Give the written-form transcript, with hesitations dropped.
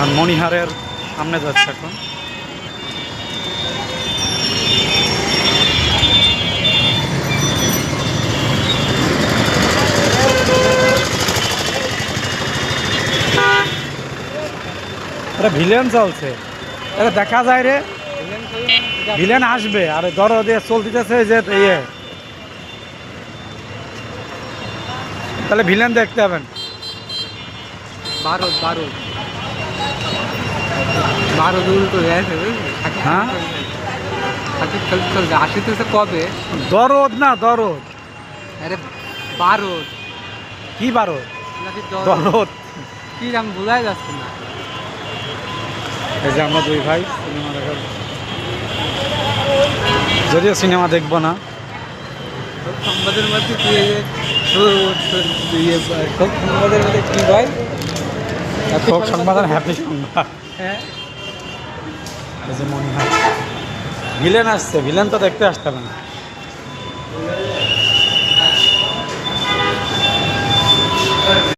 আর মণিহারের সামনে যাচ্ছে এখন। এটা ভিলেন চলছে, এটা দেখা যায় রে, ভিলেন আসবে। আর ধরো দিয়ে চলতেছে যে ইয়ে, তাহলে ভিলেন দেখতে হবেন। বারো বারো বারো উল্টো হ্যাঁ আসিতেছে কবে? দরদ না দরদ, আরে বারো কি বারো নাকি দরদ। কি আমি বোঝাই যাচ্ছে না। এই যে আমরা দুই ভাই সিনেমা দেখার, যদিও সিনেমা দেখবো না। সংবাদের মধ্যে কি সংবাদের মধ্যে কি ভাই? শোক সংবাদ আর হ্যাপি সংবাদ। হ্যাঁ, এই যে মনে হয় ভিলেন আসছে, ভিলেন তো দেখতে আসতে হবে না।